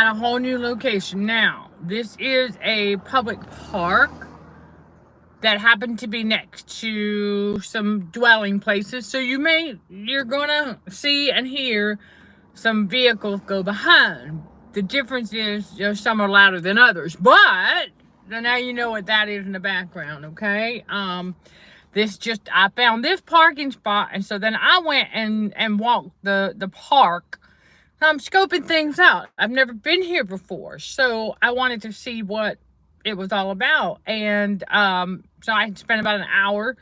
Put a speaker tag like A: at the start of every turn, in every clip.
A: a whole new location. Now, this is a public park that happened to be next to some dwelling places. So you're gonna see and hear some vehicles go behind. The difference is, some are louder than others, but now you know what that is in the background, okay? I found this parking spot, and so then I went and walked the park. I'm scoping things out. I've never been here before, so I wanted to see what it was all about. And so I spent about an hour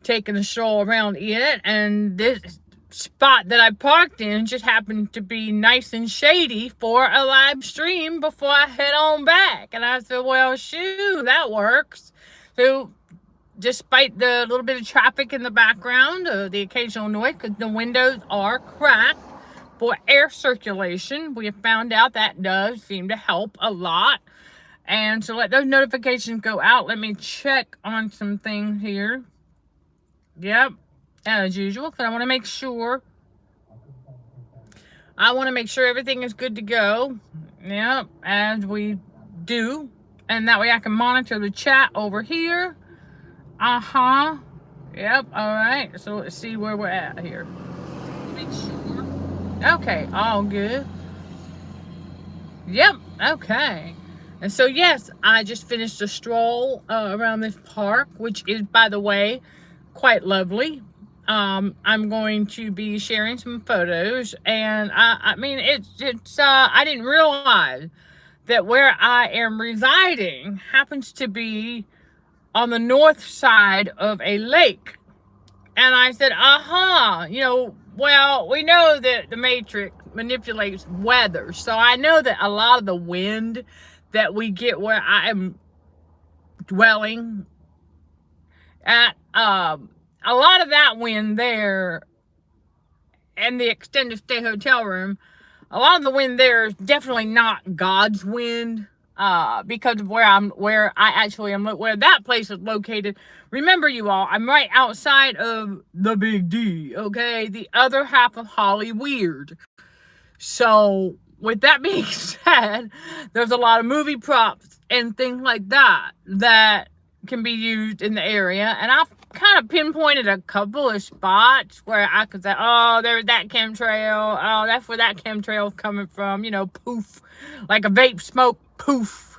A: taking a stroll around it, and this spot that I parked in just happened to be nice and shady for a live stream before I head on back. And I said, well, shoot, that works. So despite the little bit of traffic in the background, the occasional noise, because the windows are cracked for air circulation, we have found out that does seem to help a lot. And so let those notifications go out. Let me check on some things here. Yep, as usual, because I want to make sure. Everything is good to go. Yep, as we do. And that way I can monitor the chat over here. Yep, all right. So let's see where we're at here. Make sure. Okay, all good. Yep, okay. And so, yes, I just finished a stroll around this park, which is, by the way, quite lovely. I'm going to be sharing some photos, and I mean, I didn't realize that where I am residing happens to be on the north side of a lake. And I said, well, we know that the Matrix manipulates weather, so I know that a lot of the wind that we get where I am dwelling at, a lot of that wind there and the extended stay hotel room, a lot of the wind there is definitely not God's wind, because of where that place is located. Remember, you all, I'm right outside of the Big D, okay? The other half of Hollyweird. So, with that being said, there's a lot of movie props and things like that can be used in the area. And I've kind of pinpointed a couple of spots where I could say, oh, there's that chemtrail. Oh, that's where that chemtrail is coming from. Poof. Like a vape smoke, poof.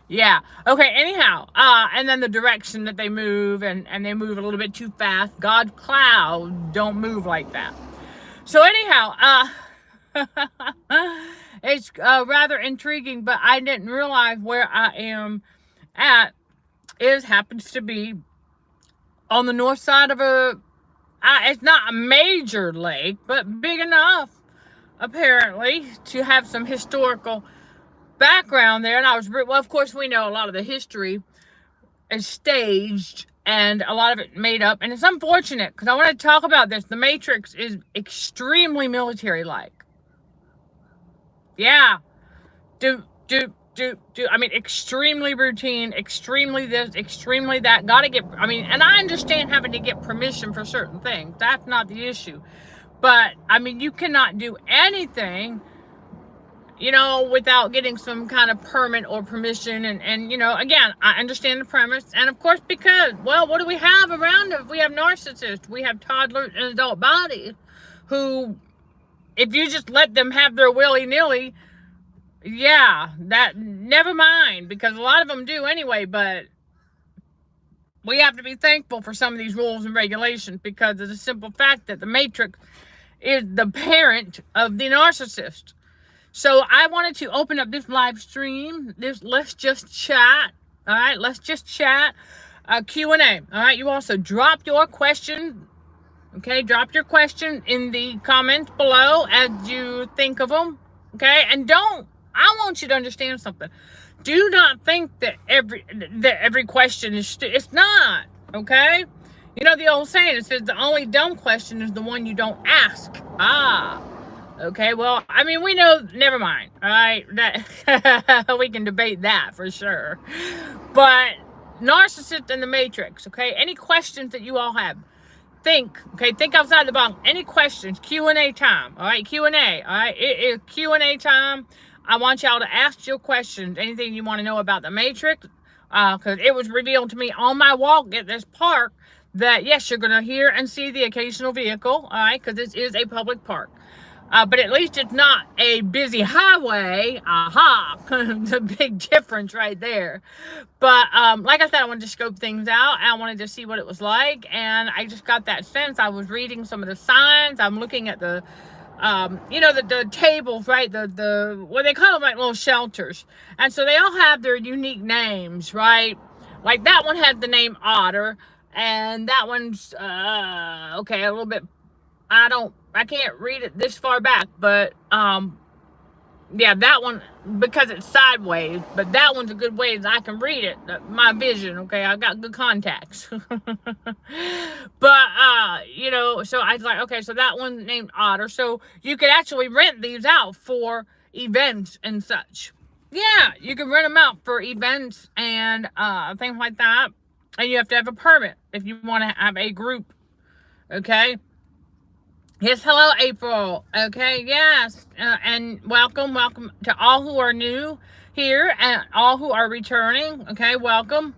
A: Yeah. Okay, anyhow. And then the direction that they move, and they move a little bit too fast. God's clouds don't move like that. So anyhow, it's rather intriguing, but I didn't realize where I am at happens to be on the north side of it's not a major lake, but big enough, apparently, to have some historical background there. And of course, we know a lot of the history is staged and a lot of it made up. And it's unfortunate, because I want to talk about this. The Matrix is extremely military-like. Yeah. I mean, extremely routine, extremely this, extremely that. And I understand having to get permission for certain things. That's not the issue. But, I mean, you cannot do anything, without getting some kind of permit or permission. And again, I understand the premise. And, of course, because, well, what do we have around us? We have narcissists. We have toddlers and adult bodies who, if you just let them have their willy-nilly, yeah, never mind, because a lot of them do anyway, but we have to be thankful for some of these rules and regulations, because of the simple fact that the Matrix is the parent of the narcissist. So I wanted to open up this live stream. Let's just chat. All right, let's just chat. Q&A. All right, you also drop your question. Okay, drop your question in the comments below as you think of them. Okay, and I want you to understand something. Do not think that every question is it's not, okay? The old saying, it says the only dumb question is the one you don't ask. Okay, well, I mean, we know, never mind, all right? That we can debate that for sure. But Narcissist and the Matrix, okay? Any questions that you all have, think outside the box. Any questions? Q&A time, all right? Q&A, all right? It is Q&A time. I want y'all to ask your questions, anything you want to know about the Matrix, because it was revealed to me on my walk at this park that, yes, you're going to hear and see the occasional vehicle, all right, because this is a public park. But at least it's not a busy highway. Aha! The big difference right there. But like I said, I wanted to scope things out. I wanted to see what it was like. And I just got that sense. I was reading some of the signs. I'm looking at the, the tables, right? The what they call them, like little shelters. And so they all have their unique names, right? Like that one had the name Otter. And that one's, okay, a little bit, I can't read it this far back, but, yeah, that one, because it's sideways, but that one's a good way that I can read it, my vision, okay, I've got good contacts. But, so I was like, okay, so that one named Otter, so you could actually rent these out for events and such. Yeah, you can rent them out for events and, things like that, and you have to have a permit if you want to have a group, okay? Yes, hello, April. Okay, yes, and welcome to all who are new here and all who are returning. Okay, welcome.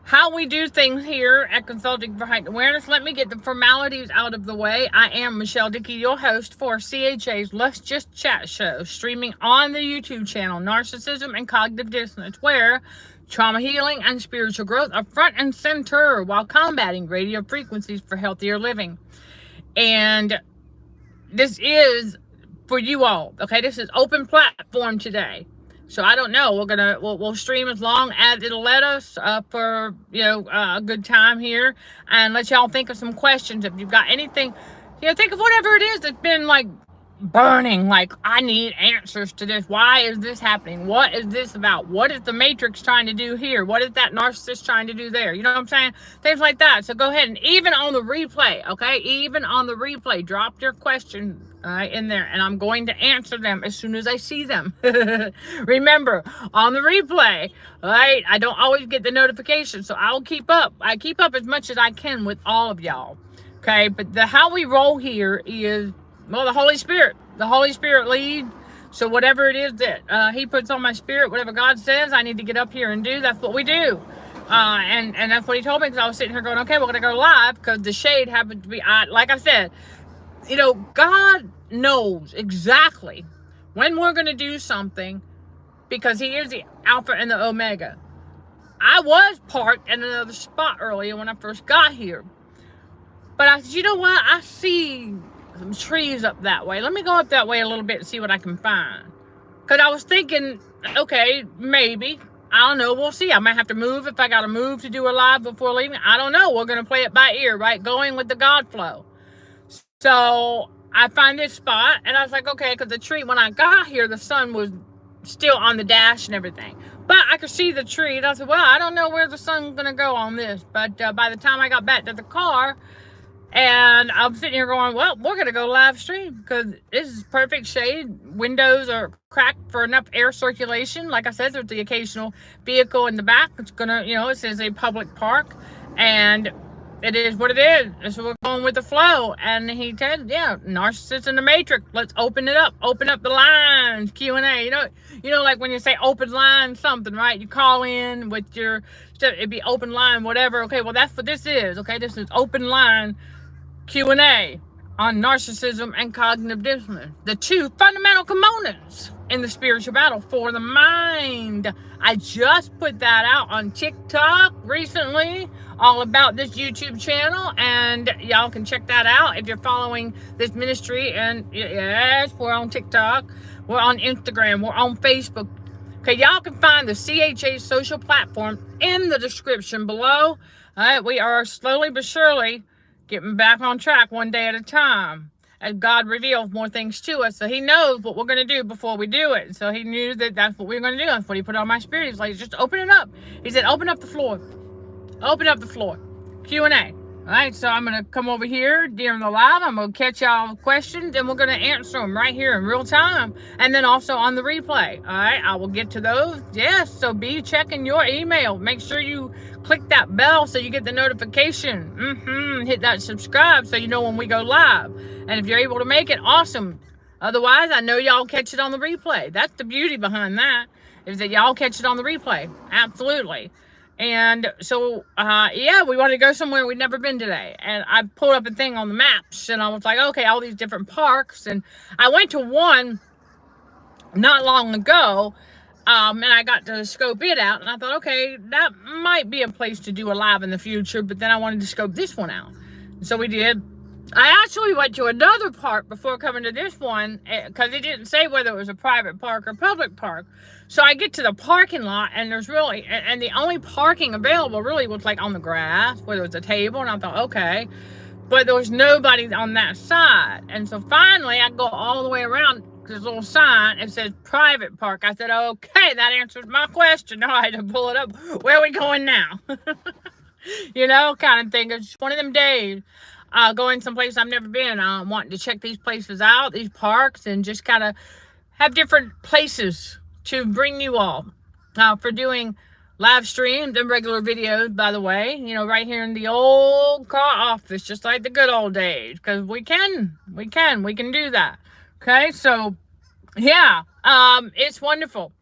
A: How we do things here at Consulting for Heightened Awareness. Let me get the formalities out of the way. I am Michelle Dickey, your host for CHA's Let's Just Chat show, streaming on the YouTube channel Narcissism and Cognitive Dissonance, where trauma healing and spiritual growth are front and center while combating radio frequencies for healthier living. And this is for you all, okay? This is open platform today. So I don't know. We'll stream as long as it'll let us for, a good time here. And let y'all think of some questions. If you've got anything, think of whatever it is that's been like burning. Like, I need answers to this. Why is this happening? What is this about? What is the Matrix trying to do here? What is that narcissist trying to do there? You know what I'm saying? Things like that. So go ahead and even on the replay, okay? Even on the replay, drop your questions in there, and I'm going to answer them as soon as I see them. Remember, on the replay, right? I don't always get the notification, so I'll keep up. I keep up as much as I can with all of y'all, okay? But how we roll here is, well, the Holy Spirit lead. So whatever it is that he puts on my spirit, whatever God says I need to get up here and do, that's what we do. And that's what he told me, because I was sitting here going, okay, we're going to go live, because the shade happened to be, like I said, God knows exactly when we're going to do something, because he is the Alpha and the Omega. I was parked in another spot earlier when I first got here. But I said, you know what? I see some trees up that way. Let me go up that way a little bit and see what I can find. Because I was thinking, okay, maybe. I don't know. We'll see. I might have to move if I got to move to do a live before leaving. I don't know. We're going to play it by ear, right? Going with the God flow. So I find this spot, and I was like, okay, because the tree, when I got here, the sun was still on the dash and everything. But I could see the tree, and I said, well, I don't know where the sun's going to go on this. But by the time I got back to the car, and I'm sitting here going, well, we're going to go live stream, because this is perfect shade. Windows are cracked for enough air circulation. Like I said, there's the occasional vehicle in the back. It's going to, it says a public park, and it is what it is. So we're going with the flow. And he said, yeah, Narcissists in the Matrix. Let's open it up. Open up the lines. Q&A. Like when you say open line something, right? You call in with your stuff. It'd be open line, whatever. Okay, well, that's what this is. Okay, this is open line Q&A on narcissism and cognitive dissonance. The two fundamental components in the spiritual battle for the mind. I just put that out on TikTok recently, all about this YouTube channel, and y'all can check that out if you're following this ministry. And yes, we're on TikTok, we're on Instagram, we're on Facebook. Okay, y'all can find the CHA social platform in the description below. All right, we are slowly but surely getting back on track one day at a time, as God reveals more things to us. So he knows what we're going to do before we do it. So he knew that that's what we were going to do. That's what he put on my spirit. He's like, just open it up. He said, open up the floor. Open up the floor. Q&A. All right, so I'm going to come over here during the live. I'm going to catch y'all questions, and we're going to answer them right here in real time. And then also on the replay. All right, I will get to those. Yes, so be checking your email. Make sure you click that bell so you get the notification. Hit that subscribe so you know when we go live. And if you're able to make it, awesome. Otherwise, I know y'all catch it on the replay. That's the beauty behind that, is that y'all catch it on the replay. Absolutely. And so, yeah, we wanted to go somewhere we'd never been today. And I pulled up a thing on the maps, and I was like, okay, all these different parks. And I went to one not long ago, and I got to scope it out. And I thought, okay, that might be a place to do a live in the future. But then I wanted to scope this one out. And so we did. I actually went to another park before coming to this one, because it didn't say whether it was a private park or public park. So I get to the parking lot, and there's really, and the only parking available really was like on the grass, where there was a table, and I thought, okay. But there was nobody on that side. And so finally, I go all the way around this little sign. It says private park. I said, okay, that answers my question. I had to pull it up. Where are we going now? You know, kind of thing. It's just one of them days. Going someplace I've never been, wanting to check these places out, these parks, and just kind of have different places to bring you all for doing live streams and regular videos, by the way, you know, right here in the old car office, just like the good old days, because we can do that. Okay, so yeah, it's wonderful.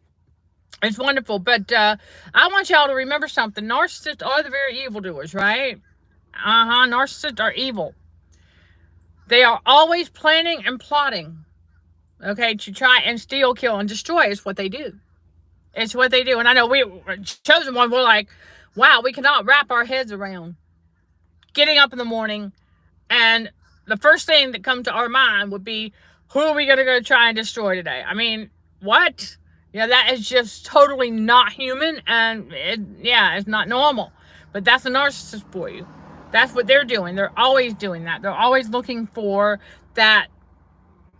A: It's wonderful, but I want y'all to remember something. Narcissists are the very evildoers, right? Narcissists are evil. They are always planning and plotting, okay, to try and steal, kill, and destroy. Is what they do. It's what they do. And I know we, chosen one, we're like, wow, we cannot wrap our heads around getting up in the morning, and the first thing that comes to our mind would be, who are we going to go try and destroy today? I mean, what? Yeah, that is just totally not human, and it's not normal. But that's a narcissist for you. That's what they're doing. They're always doing that. They're always looking for that,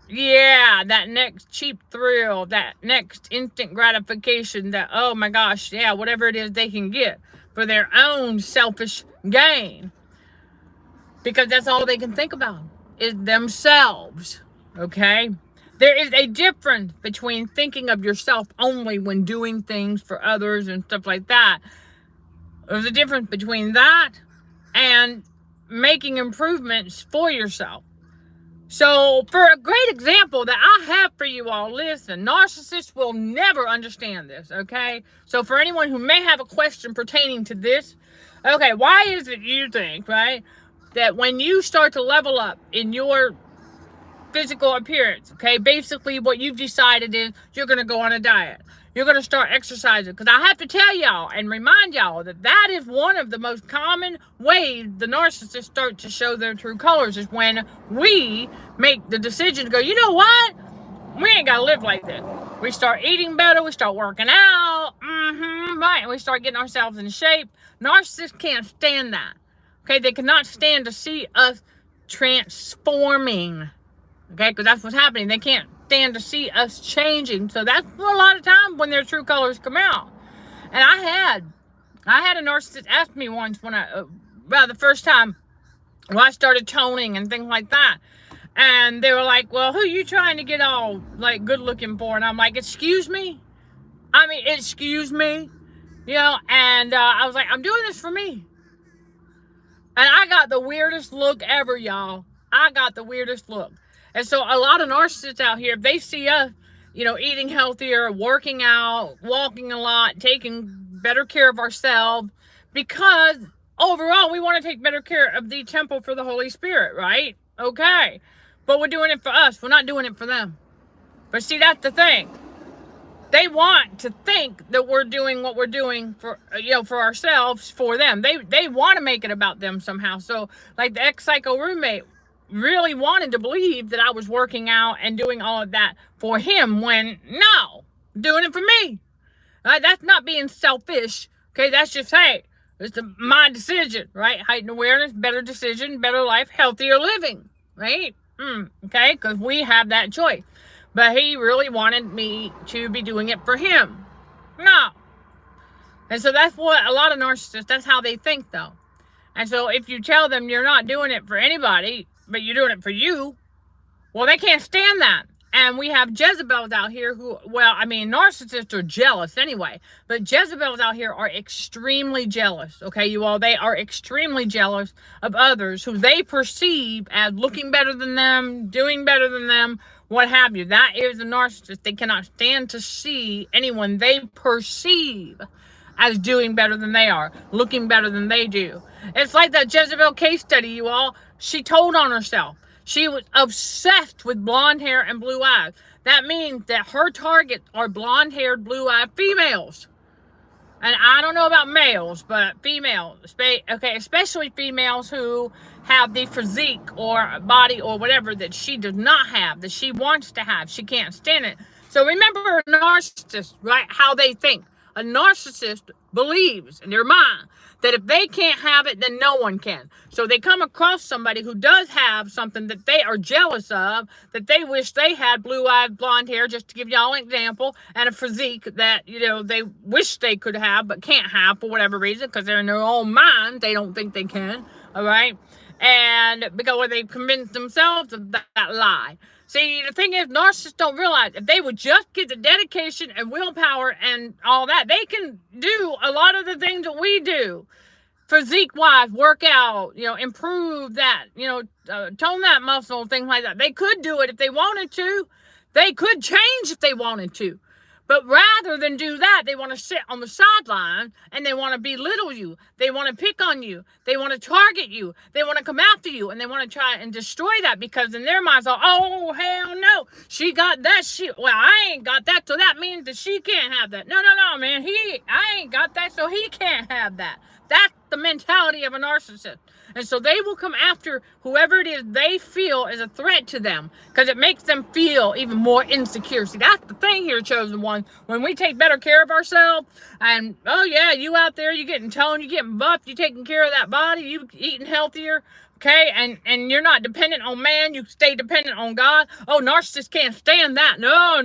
A: that next cheap thrill, that next instant gratification, that, oh my gosh, whatever it is they can get for their own selfish gain. Because that's all they can think about is themselves, okay? There is a difference between thinking of yourself only when doing things for others and stuff like that. There's a difference between that and making improvements for yourself. So, for a great example that I have for you all, listen, narcissists will never understand this, okay? So, for anyone who may have a question pertaining to this, okay, why is it you think, right, that when you start to level up in your physical appearance, okay, basically what you've decided is you're going to go on a diet. You're going to start exercising. Because I have to tell y'all and remind y'all that that is one of the most common ways the narcissists start to show their true colors, is when we make the decision to go, you know what? We ain't got to live like this. We start eating better. We start working out. Right. And we start getting ourselves in shape. Narcissists can't stand that. Okay. They cannot stand to see us transforming. Okay. Because that's what's happening. They can't stand to see us changing. So that's a lot of times when their true colors come out. And I had a narcissist ask me once when the first time when I started toning and things like that. And they were like, well, who are you trying to get all like good looking for? And I'm like, excuse me? I mean, excuse me? You know, and I was like, I'm doing this for me. And I got the weirdest look ever, y'all. I got the weirdest look. And so a lot of narcissists out here, if they see us, you know, eating healthier, working out, walking a lot, taking better care of ourselves, because overall we want to take better care of the temple for the Holy Spirit, right? Okay. But we're doing it for us. We're not doing it for them. But see, that's the thing. They want to think that we're doing what we're doing for, for ourselves, for them. They want to make it about them somehow. So like the ex-psycho roommate really wanted to believe that I was working out and doing all of that for him, when no, I'm doing it for me. That's not being selfish. Okay, that's just, hey, it's my decision, right? Heightened awareness, better decision, better life, healthier living, right? Okay, because we have that choice. But he really wanted me to be doing it for him. No. And so that's what a lot of narcissists, that's how they think, though. And so if you tell them you're not doing it for anybody, but you're doing it for you, well, they can't stand that. And we have Jezebels out here who, well, I mean, narcissists are jealous anyway, but Jezebels out here are extremely jealous, okay, you all? They are extremely jealous of others who they perceive as looking better than them, doing better than them, what have you. That is a narcissist. They cannot stand to see anyone they perceive as doing better than they are, looking better than they do. It's like that Jezebel case study, you all. She told on herself. She was obsessed with blonde hair and blue eyes. That means that her targets are blonde-haired, blue-eyed females. And I don't know about males, but females, okay, especially females who have the physique or body or whatever that she does not have, that she wants to have. She can't stand it. So remember a narcissist, right? How they think. A narcissist believes in their mind that if they can't have it, then no one can. So they come across somebody who does have something that they are jealous of, that they wish they had, blue-eyed, blonde hair, just to give y'all an example, and a physique that, you know, they wish they could have but can't have for whatever reason, because they're in their own mind. They don't think they can, all right? And because they convince themselves of that lie. See, the thing is, narcissists don't realize if they would just get the dedication and willpower and all that, they can do a lot of the things that we do. Physique-wise, work out, you know, improve that, you know, tone that muscle, things like that. They could do it if they wanted to. They could change if they wanted to. But rather than do that, they want to sit on the sideline and they want to belittle you. They want to pick on you. They want to target you. They want to come after you, and they want to try and destroy that, because in their minds, oh, hell no, she got that shit. Well, I ain't got that, so that means that she can't have that. No, man, I ain't got that, so he can't have that. That's the mentality of a narcissist. And so they will come after whoever it is they feel is a threat to them, because it makes them feel even more insecure. See, that's the thing here, chosen one. When we take better care of ourselves, and, oh yeah, you out there, you getting toned, you getting buffed, you taking care of that body, you eating healthier, okay, and you're not dependent on man, you stay dependent on God. Oh, narcissists can't stand that. No.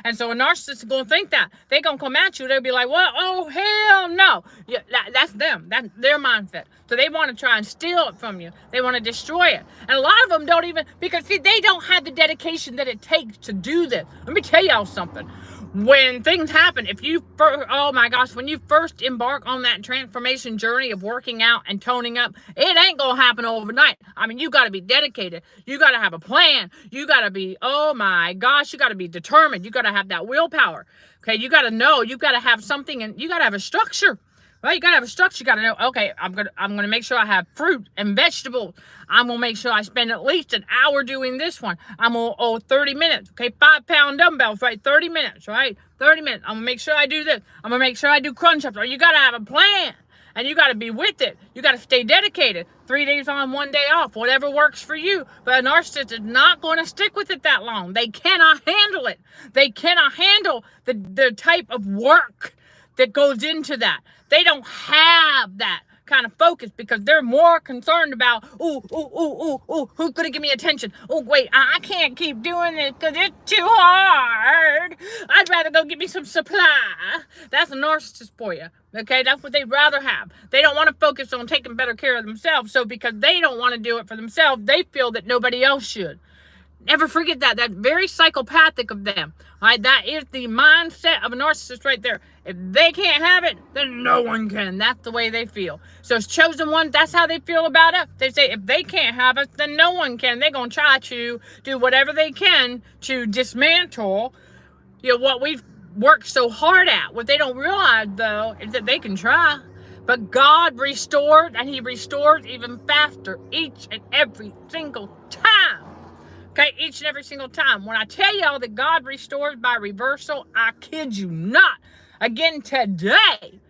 A: And so a narcissist is going to think that. They're going to come at you. They'll be like, well, oh, hell no. Yeah, that's them. That's their mindset. So they want to try and steal it from you. They want to destroy it. And a lot of them don't even, because see, they don't have the dedication that it takes to do this. Let me tell y'all something. When things happen, oh my gosh, when you first embark on that transformation journey of working out and toning up, it ain't gonna happen overnight. I mean, you gotta be dedicated. You gotta have a plan. You gotta be, oh my gosh, you gotta be determined. You gotta have that willpower. Okay, you gotta know, you gotta have something, and you gotta have a structure. Right, you gotta have a structure. You gotta know, okay, I'm gonna make sure I have fruit and vegetables. I'm gonna make sure I spend at least an hour doing this one. I'm gonna 30 minutes. Okay, 5-pound dumbbells, right? 30 minutes, right? 30 minutes. I'm gonna make sure I do this. I'm gonna make sure I do crunch ups. Or you gotta have a plan, and you gotta be with it. You gotta stay dedicated. 3 days on, 1 day off, whatever works for you. But a narcissist is not going to stick with it that long. They cannot handle it. They cannot handle the type of work that goes into that. They don't have that kind of focus, because they're more concerned about, who's gonna give me attention? Oh, wait, I can't keep doing this because it's too hard. I'd rather go get me some supply. That's a narcissist for you. Okay, that's what they'd rather have. They don't want to focus on taking better care of themselves. So because they don't want to do it for themselves, they feel that nobody else should. Never forget that. That's very psychopathic of them. All right, that is the mindset of a narcissist right there. If they can't have it, then no one can. That's the way they feel. So it's chosen one, that's how they feel about it. They say if they can't have it, then no one can. They're going to try to do whatever they can to dismantle, you know, what we've worked so hard at. What they don't realize, though, is that they can try. But God restores, and he restores even faster each and every single time. Okay, each and every single time. When I tell y'all that God restores by reversal, I kid you not. Again, today,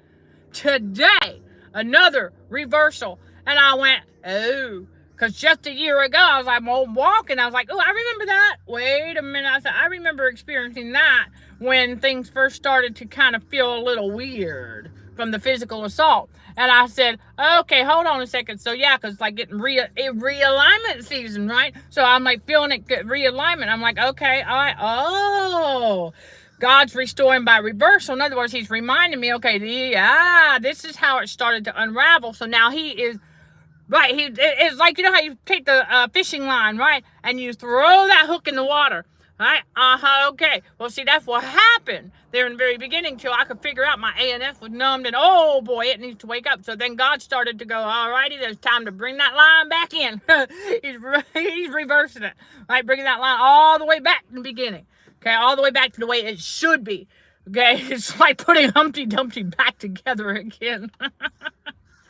A: another reversal. And I went, oh, because just a year ago, I was like, I'm walking. I was like, oh, I remember that. Wait a minute. I said, I remember experiencing that when things first started to kind of feel a little weird from the physical assault. And I said, okay, hold on a second. So yeah, because it's like getting realignment season, right? So I'm like feeling it get realignment. I'm like, okay, all right. Oh, God's restoring by reversal. In other words, he's reminding me, okay, this is how it started to unravel. So now he is, right, it's like, you know how you take the fishing line, right? And you throw that hook in the water. Right? Okay. Well, see, that's what happened there in the very beginning till I could figure out my ANS was numbed and, oh boy, it needs to wake up. So then God started to go, all righty, there's time to bring that line back in. he's reversing it, right? Bringing that line all the way back to the beginning. Okay, all the way back to the way it should be. Okay, it's like putting Humpty Dumpty back together again.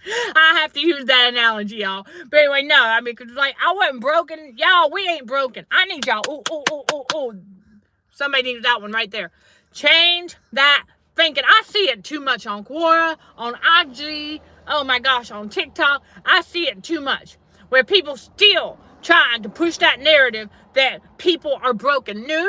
A: I have to use that analogy, y'all. But anyway, no, I mean, because, like, I wasn't broken. Y'all, we ain't broken. I need y'all. Ooh. Somebody needs that one right there. Change that thinking. I see it too much on Quora, on IG, oh my gosh, on TikTok. I see it too much. Where people still trying to push that narrative that people are broken. No.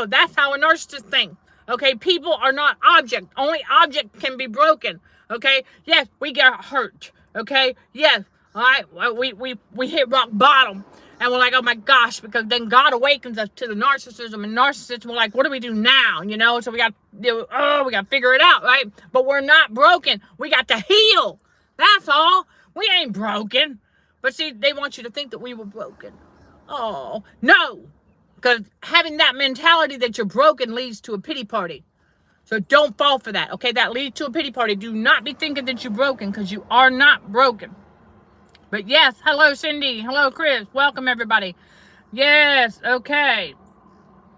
A: That's how a narcissist thinks. Okay, people are not object. Only object can be broken. Okay, yes, we get hurt. Okay, yes, all right, we hit rock bottom, and we're like, oh my gosh, because then God awakens us to the narcissism and narcissism. We're like, what do we do now? You know, so we got to figure it out, right? But we're not broken. We got to heal. That's all. We ain't broken. But see, they want you to think that we were broken. Oh no, because having that mentality that you're broken leads to a pity party. So don't fall for that, okay? That leads to a pity party. Do not be thinking that you're broken, because you are not broken. But yes, hello, Cindy. Hello, Chris. Welcome, everybody. Yes, okay.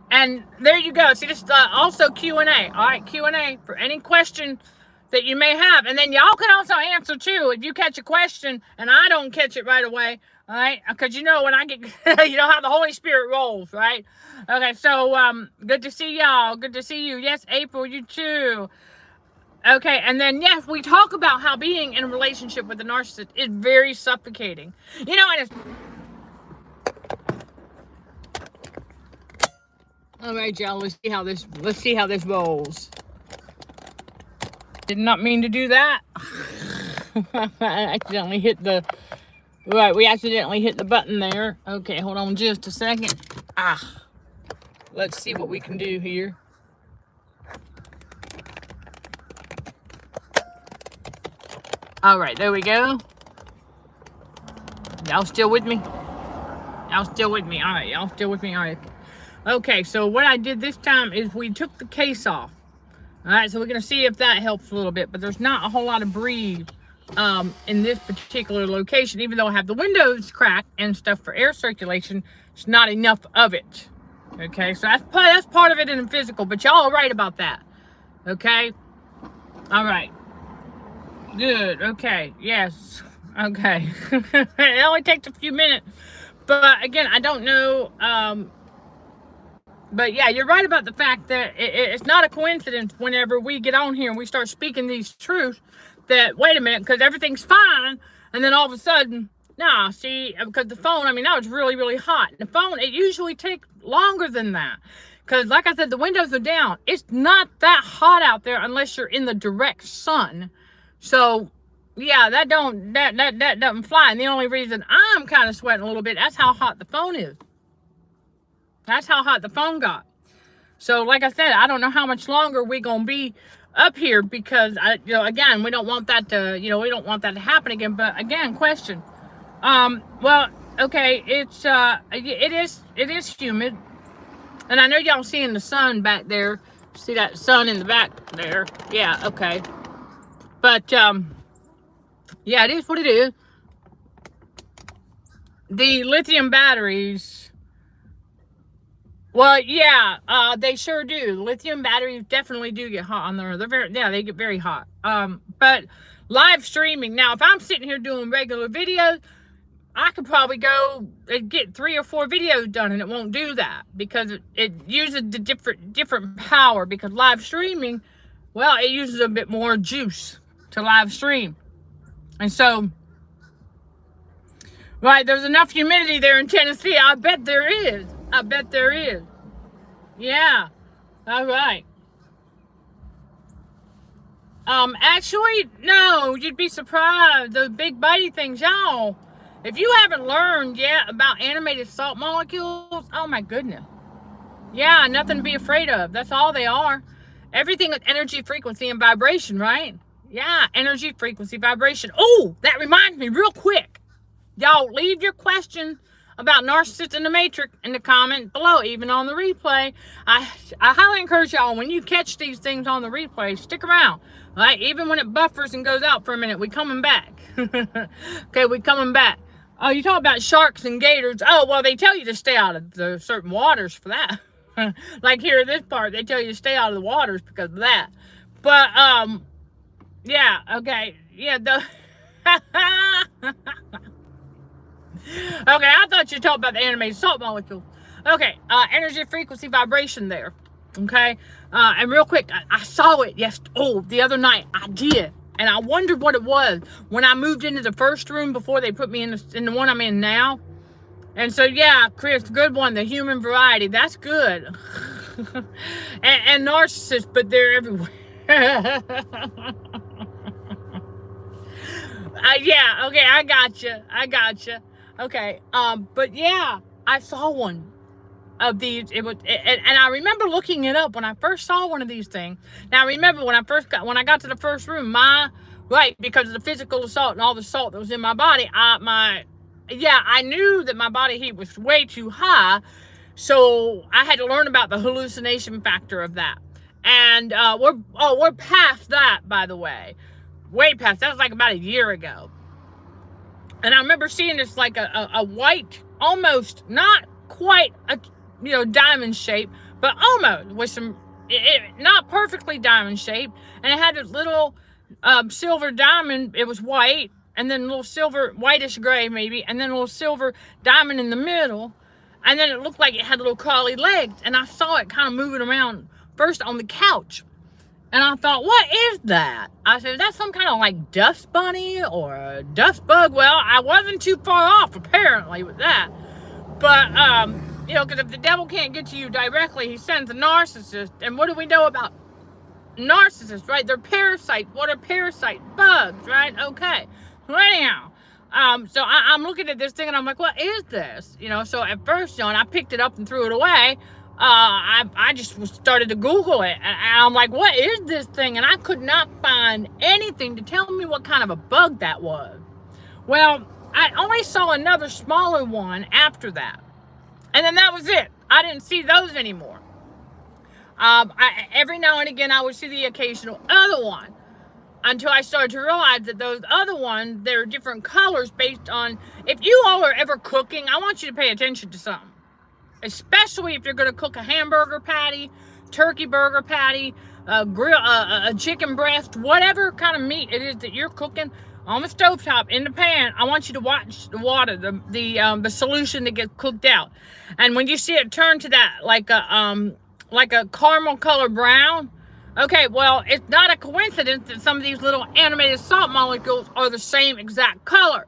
A: And there you go. See, this is also Q&A. All right, Q&A for any question that you may have. And then y'all can also answer, too, if you catch a question and I don't catch it right away. All right, because you know when I get, you know how the Holy Spirit rolls, right? Okay, so good to see y'all. Good to see you. Yes, April, you too. Okay, and then yes, we talk about how being in a relationship with a narcissist is very suffocating. You know, and it's all right, y'all. Let's see how this rolls. Did not mean to do that. I accidentally hit the. Right, we accidentally hit the button there. Okay, hold on just a second. Let's see what we can do here. All right, there we go. Y'all still with me? Y'all still with me? All right, y'all still with me? All right. Okay, so what I did this time is we took the case off. All right, so we're going to see if that helps a little bit, but there's not a whole lot of breeze in this particular location. Even though I have the windows cracked and stuff for air circulation, it's not enough of it. Okay, so that's part of it in the physical, but y'all are right about that. Okay, all right, good. Okay, yes, okay. It only takes a few minutes, but again, I don't know. But yeah, you're right about the fact that it's not a coincidence whenever we get on here and we start speaking these truths that, wait a minute, because everything's fine, and then all of a sudden, nah, see, because the phone, I mean, that was really, really hot. The phone, it usually takes longer than that. Because like I said, the windows are down. It's not that hot out there unless you're in the direct sun. So, yeah, that doesn't fly. And the only reason I'm kind of sweating a little bit, that's how hot the phone is. That's how hot the phone got. So, like I said, I don't know how much longer we're going to be up here because, again, we don't want that to, happen again. But, again, question. Well, okay, it is humid. And I know y'all seeing the sun back there. See that sun in the back there? Yeah, okay. But, yeah, it is what it is. The lithium batteries... Well, yeah, they sure do. Lithium batteries definitely do get hot on there. They get very hot. But live streaming, now, if I'm sitting here doing regular videos, I could probably go and get 3 or 4 videos done, and it won't do that because it uses the different power. Because live streaming, well, it uses a bit more juice to live stream, and so. Right, there's enough humidity there in Tennessee. I bet there is. I bet there is. Yeah. All right. Actually, no, you'd be surprised. Those big bitey things, y'all. If you haven't learned yet about animated salt molecules, oh my goodness. Yeah, nothing to be afraid of. That's all they are. Everything with energy, frequency, and vibration, right? Yeah, energy, frequency, vibration. Oh, that reminds me real quick. Y'all leave your questions about Narcissists in the Matrix in the comment below, even on the replay. I highly encourage y'all, when you catch these things on the replay, stick around. Right? Even when it buffers and goes out for a minute, we coming back. Okay, we coming back. Oh, you talk about sharks and gators. Oh, well, they tell you to stay out of the certain waters for that. Like here in this part, they tell you to stay out of the waters because of that. But, yeah, okay. Yeah, okay, I thought you talked about the animated salt molecule. Okay, energy, frequency, vibration there. Okay, and real quick, I saw it the other night. I did, and I wondered what it was when I moved into the first room before they put me in the one I'm in now. And so, yeah, Chris, good one, the human variety. That's good. and narcissists, but they're everywhere. Yeah, okay, I gotcha. Okay, but yeah, I saw one of these. And I remember looking it up when I first saw one of these things. Now, remember when I got to the first room, because of the physical assault and all the salt that was in my body, I knew that my body heat was way too high, so I had to learn about the hallucination factor of that. And we're past that, by the way. Way past. That was like about a year ago. And I remember seeing this like a white, almost not quite a diamond shape, but almost with some not perfectly diamond shaped, and it had this little silver diamond. It was white, and then a little silver, whitish gray maybe, and then a little silver diamond in the middle, and then it looked like it had little crawly legs. And I saw it kind of moving around first on the couch. And I thought, what is that? I said, is that some kind of like dust bunny or a dust bug? Well, I wasn't too far off apparently with that. But, because if the devil can't get to you directly, he sends a narcissist. And what do we know about narcissists, right? They're parasites. What are parasites? Bugs, right? Okay. So anyhow, so I'm looking at this thing and I'm like, what is this? So at first, and I picked it up and threw it away. I just started to Google it, and I'm like, what is this thing? And I could not find anything to tell me what kind of a bug that was. Well, I only saw another smaller one after that. And then that was it. I didn't see those anymore. Every now and again, I would see the occasional other one, until I started to realize that those other ones, they're different colors based on, if you all are ever cooking, I want you to pay attention to something. Especially if you're going to cook a hamburger patty, turkey burger patty, a chicken breast, whatever kind of meat it is that you're cooking on the stovetop in the pan. I want you to watch the water, the solution that gets cooked out, and when you see it turn to that like a caramel color brown. Okay, well, it's not a coincidence that some of these little animated salt molecules are the same exact color.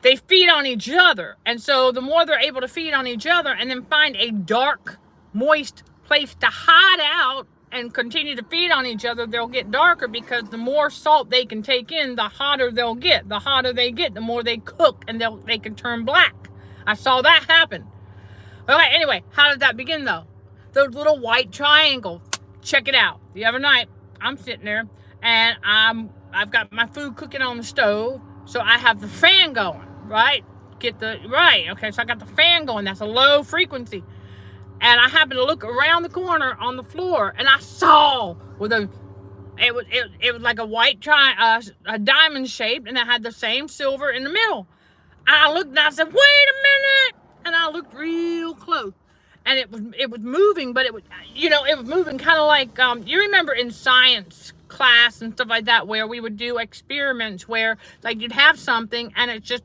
A: They feed on each other. And so the more they're able to feed on each other and then find a dark, moist place to hide out and continue to feed on each other, they'll get darker, because the more salt they can take in, the hotter they'll get. The hotter they get, the more they cook, and they can turn black. I saw that happen. Okay, anyway, how did that begin though? Those little white triangles. Check it out. The other night, I'm sitting there and I've got my food cooking on the stove, so I have the fan going. Right? Okay, so I got the fan going. That's a low frequency. And I happened to look around the corner on the floor, and I saw it was like a white a diamond shape, and it had the same silver in the middle. I looked and I said, wait a minute. And I looked real close. And it was moving, but it was moving kind of like, you remember in science class and stuff like that, where we would do experiments where like you'd have something and it's just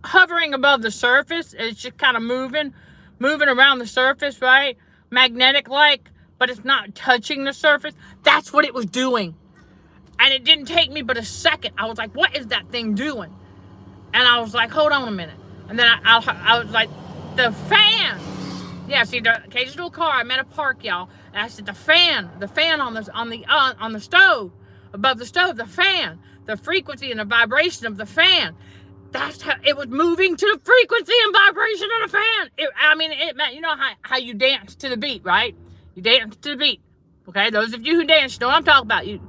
A: hovering above the surface. It's just kind of moving around the surface, right? Magnetic like, but it's not touching the surface. That's what it was doing. And it didn't take me but a second. I was like, what is that thing doing? And I was like, hold on a minute. And then I was like, the fan. Yeah, see, the occasional car. I'm at a park, y'all. And I said, the fan on the stove, above the stove, the fan, the frequency and the vibration of the fan. That's how it was moving to the frequency and vibration of the fan. You know how you dance to the beat, right? You dance to the beat. Okay, those of you who dance, you know what I'm talking about. You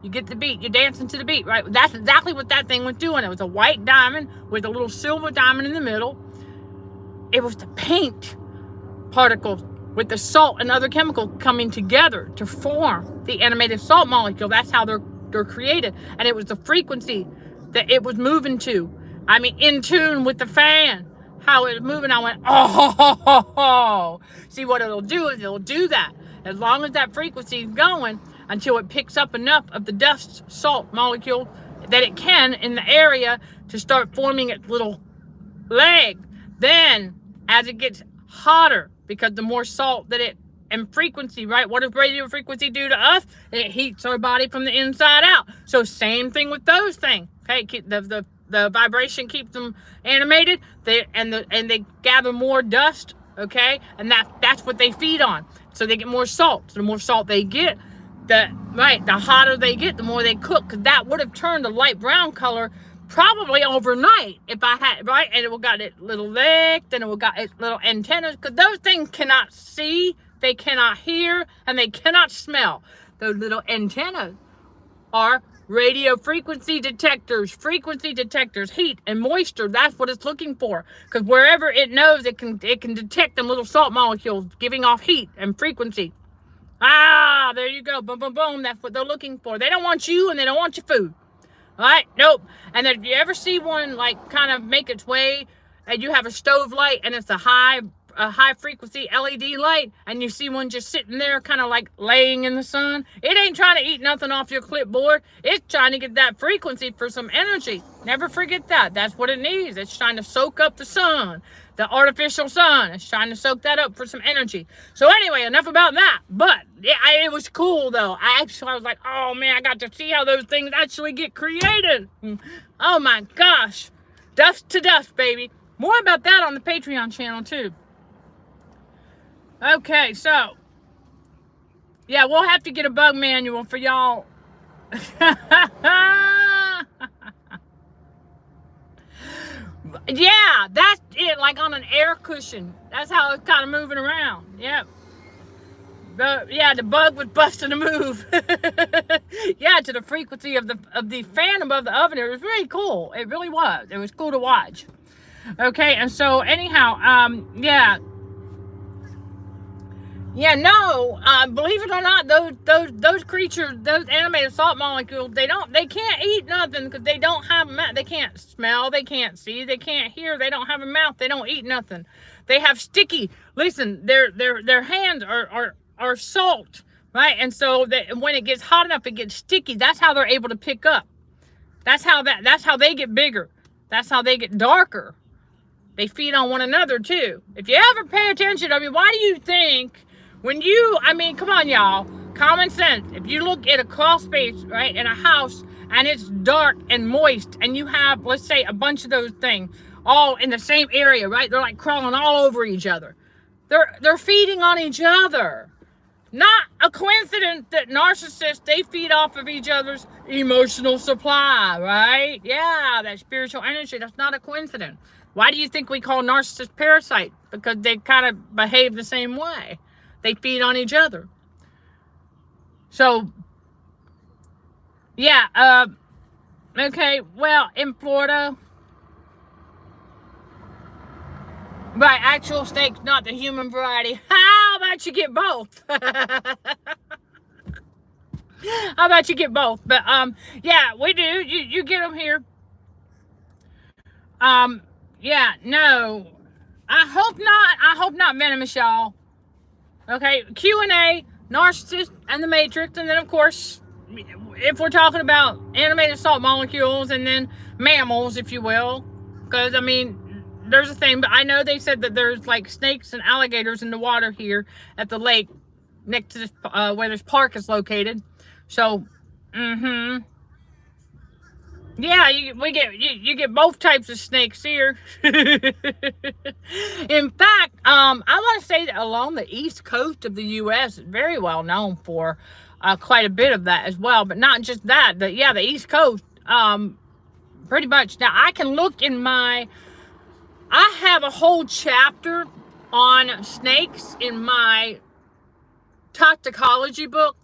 A: get the beat. You're dancing to the beat, right? That's exactly what that thing was doing. It was a white diamond with a little silver diamond in the middle. it was the paint particles with the salt and other chemicals coming together to form the animated salt molecule. That's how they're created. And it was the frequency that it was moving to. I mean, in tune with the fan, how it was moving. I went, oh. See, what it'll do is it'll do that. As long as that frequency is going until it picks up enough of the dust salt molecule that it can in the area to start forming its little leg. Then, as it gets hotter, because the more salt that it, and frequency, right? What does radio frequency do to us? It heats our body from the inside out. So same thing with those things. Okay, the vibration keeps them animated. They gather more dust. Okay, and that's what they feed on. So they get more salt. So the more salt they get, the hotter they get, the more they cook. Because that would have turned a light brown color probably overnight if I had, right? And it will got its little leg, then it will got its little antennas, because those things cannot see, they cannot hear, and they cannot smell. Those little antennas are radio frequency detectors, heat and moisture. That's what it's looking for, because wherever it knows, it can detect them little salt molecules giving off heat and frequency. There you go, boom, boom, boom. That's what they're looking for. They don't want you, and they don't want your food. All right, nope. And then if you ever see one like kind of make its way, and you have a stove light, and it's a high frequency LED light, and you see one just sitting there kind of like laying in the sun, it ain't trying to eat nothing off your clipboard. It's trying to get that frequency for some energy. Never forget that. That's what it needs. It's trying to soak up the sun, the artificial sun. It's trying to soak that up for some energy. So anyway, enough about that. But it was cool though. I was like, oh man, I got to see how those things actually get created. Oh my gosh. Dust to dust, baby. More about that on the Patreon channel too. Okay, so yeah, we'll have to get a bug manual for y'all. Yeah, that's it, like on an air cushion. That's how it's kind of moving around. Yep. The bug was busting a move. Yeah, to the frequency of the fan above the oven. It was really cool. It really was. It was cool to watch. Okay, and so anyhow, believe it or not, those creatures, those animated salt molecules, they can't eat nothing, because they don't have a mouth. They can't smell, they can't see, they can't hear, they don't have a mouth, they don't eat nothing. They have sticky, listen, their hands are salt, right? And so when it gets hot enough, it gets sticky. That's how they're able to pick up. That's how they get bigger. That's how they get darker. They feed on one another too. If you ever pay attention, I mean, why do you think come on, y'all, common sense. If you look at a crawl space, right, in a house, and it's dark and moist, and you have, let's say, a bunch of those things all in the same area, right? They're like crawling all over each other. They're feeding on each other. Not a coincidence that narcissists, they feed off of each other's emotional supply, right? Yeah, that spiritual energy. That's not a coincidence. Why do you think we call narcissists parasites? Because they kind of behave the same way. They feed on each other. So, yeah, okay, well, in Florida, right, actual snakes, not the human variety. How about you get both? How about you get both? But, yeah, we do. You get them here. Yeah, no, I hope not venomous, y'all. Okay, Q&A, Narcissists and the Matrix, and then of course, if we're talking about animated salt molecules, and then mammals, if you will, because I mean, there's a thing, but I know they said that there's like snakes and alligators in the water here at the lake next to this, where this park is located. So, yeah, you get both types of snakes here. In fact, I want to say that along the east coast of the U.S. is very well known for quite a bit of that as well. But not just that, the east coast, pretty much. Now, I can look I have a whole chapter on snakes in my toxicology book.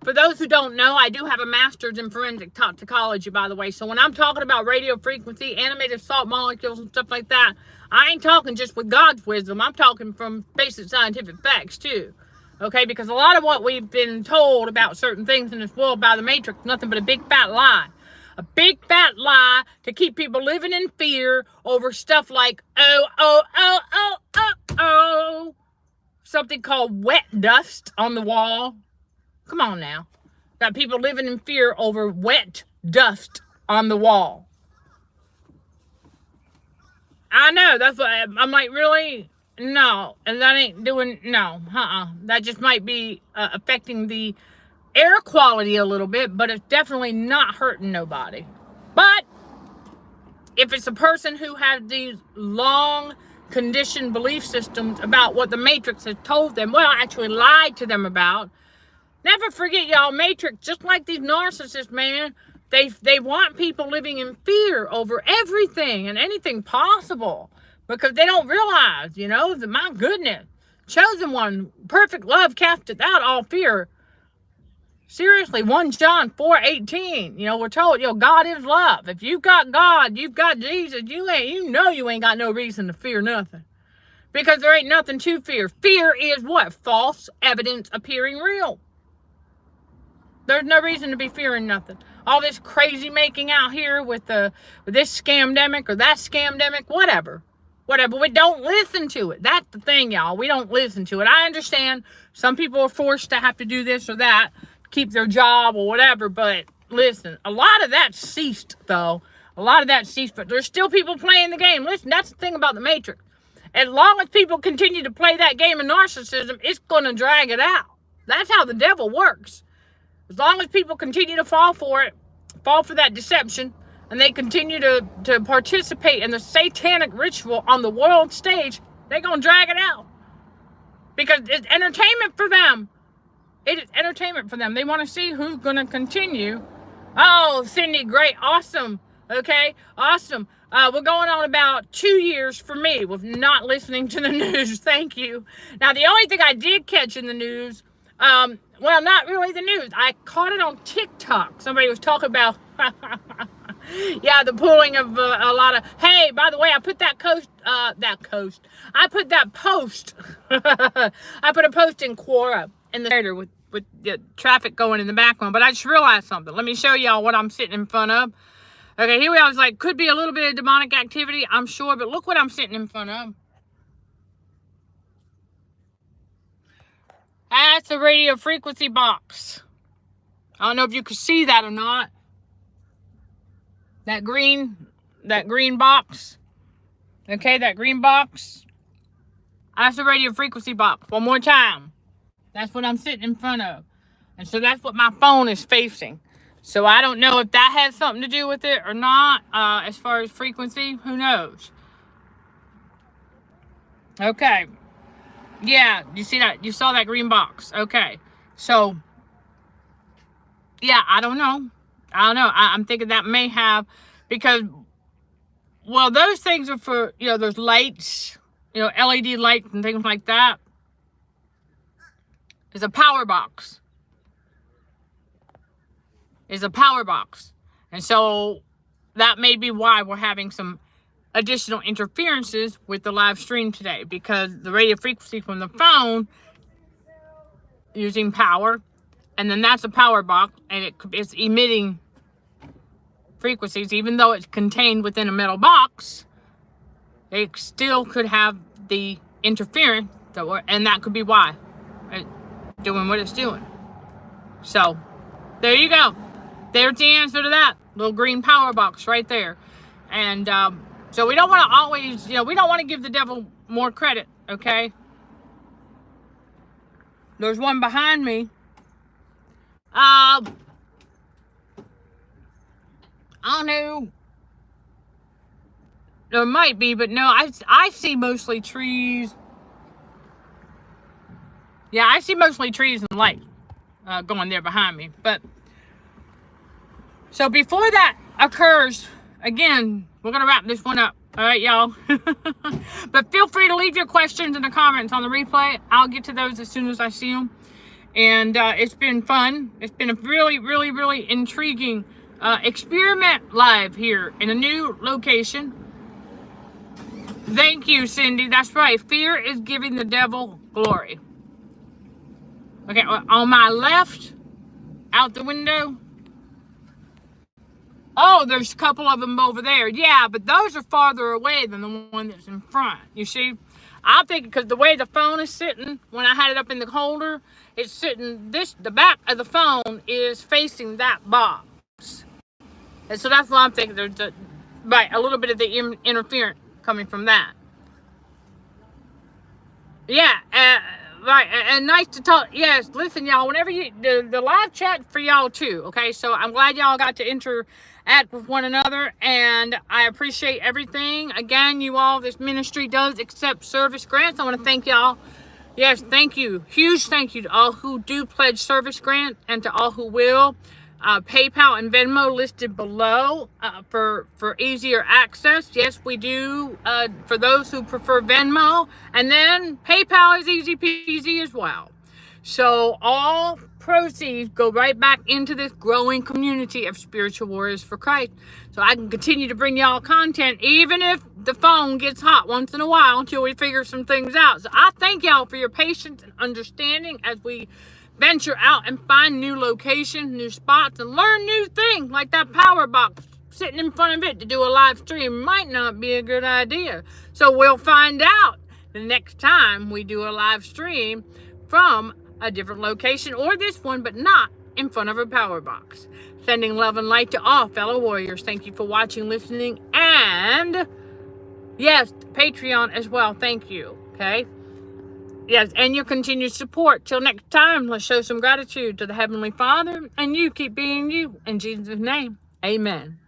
A: For those who don't know, I do have a master's in forensic toxicology, by the way. So when I'm talking about radio frequency, animated salt molecules, and stuff like that, I ain't talking just with God's wisdom. I'm talking from basic scientific facts, too. Okay? Because a lot of what we've been told about certain things in this world by the Matrix, nothing but a big fat lie. A big fat lie to keep people living in fear over stuff like, something called wet dust on the wall. Come on now. Got people living in fear over wet dust on the wall. I know, that's what I'm like, really? No. And that ain't doing, no. That just might be affecting the air quality a little bit, but it's definitely not hurting nobody. But if it's a person who has these long conditioned belief systems about what the Matrix has told them, well, actually lied to them about, never forget, y'all, Matrix, just like these narcissists, man, they want people living in fear over everything and anything possible, because they don't realize, you know, that, my goodness, chosen one, perfect love casteth out all fear. Seriously, 1 John 4:18, you know, we're told, you know, God is love. If you've got God, you've got Jesus, you ain't got no reason to fear nothing. Because there ain't nothing to fear. Fear is what? False evidence appearing real. There's no reason to be fearing nothing. All this crazy making out here with this scamdemic or that scamdemic, whatever. Whatever. We don't listen to it. That's the thing, y'all. We don't listen to it. I understand some people are forced to have to do this or that, keep their job or whatever, but listen, a lot of that ceased, though. A lot of that ceased, but there's still people playing the game. Listen, that's the thing about the Matrix. As long as people continue to play that game of narcissism, it's going to drag it out. That's how the devil works. As long as people continue to fall for it, fall for that deception, and they continue to participate in the satanic ritual on the world stage, they're going to drag it out. Because it's entertainment for them. It is entertainment for them. They want to see who's going to continue. Oh, Cindy, great. Awesome. Okay, awesome. We're going on about 2 years for me with not listening to the news. Thank you. Now, the only thing I did catch in the news, well, not really the news. I caught it on TikTok. Somebody was talking about, yeah, the pulling of a lot of, hey, by the way, I put that post, I put a post in Quora in the theater with the traffic going in the background, but I just realized something. Let me show y'all what I'm sitting in front of. Okay, here we are. I was like, could be a little bit of demonic activity, I'm sure, but look what I'm sitting in front of. That's a radio frequency box. I don't know if you can see that or not. That green box. Okay, that green box. That's a radio frequency box. One more time. That's what I'm sitting in front of. And so that's what my phone is facing. So I don't know if that has something to do with it or not. As far as frequency, who knows? Okay. Yeah, you see that? You saw that green box. Okay. So, yeah, I don't know. I'm thinking that may have, because, well, those things are for, you know, there's lights, you know, LED lights and things like that. It's a power box. It's a power box. And so that may be why we're having some additional interferences with the live stream today, because the radio frequency from the phone using power, and then that's a power box, and it's emitting frequencies. Even though it's contained within a metal box, it still could have the interference, and that could be why it's doing what it's doing. So there you go. There's the answer to that little green power box right there. And so we don't want to always, you know, we don't want to give the devil more credit, okay? There's one behind me. I don't know. There might be, but no, I see mostly trees. Yeah, I see mostly trees and light going there behind me. But so before that occurs, again, we're going to wrap this one up. All right, y'all. But feel free to leave your questions in the comments on the replay. I'll get to those as soon as I see them. And it's been fun. It's been a really, really, really intriguing experiment live here in a new location. Thank you, Cindy. That's right. Fear is giving the devil glory. Okay, on my left, out the window. Oh, there's a couple of them over there. Yeah, but those are farther away than the one that's in front. You see? I think because the way the phone is sitting, when I had it up in the holder, it's sitting, the back of the phone is facing that box. And so that's why I'm thinking there's a little bit of the interference coming from that. Yeah, right, and nice to talk. Yes, listen, y'all, whenever the live chat for y'all too, okay? So I'm glad y'all got to interact with one another, and I appreciate everything. Again, you all, this ministry does accept service grants. I want to thank y'all. Yes, thank you. Huge thank you to all who do pledge service grant and to all who will. PayPal and Venmo listed below for easier access. Yes, we do for those who prefer Venmo. And then PayPal is easy peasy as well. So all proceeds go right back into this growing community of spiritual warriors for Christ. So I can continue to bring y'all content even if the phone gets hot once in a while until we figure some things out. So I thank y'all for your patience and understanding as we venture out and find new locations, new spots, and learn new things like that power box sitting in front of it to do a live stream might not be a good idea. So we'll find out the next time we do a live stream from a different location or this one, but not in front of a power box. Sending love and light to all fellow warriors. Thank you for watching, listening, and yes, Patreon as well. Thank you. Okay. Yes, and your continued support. Till next time, let's show some gratitude to the Heavenly Father, and you keep being you. In Jesus' name, amen.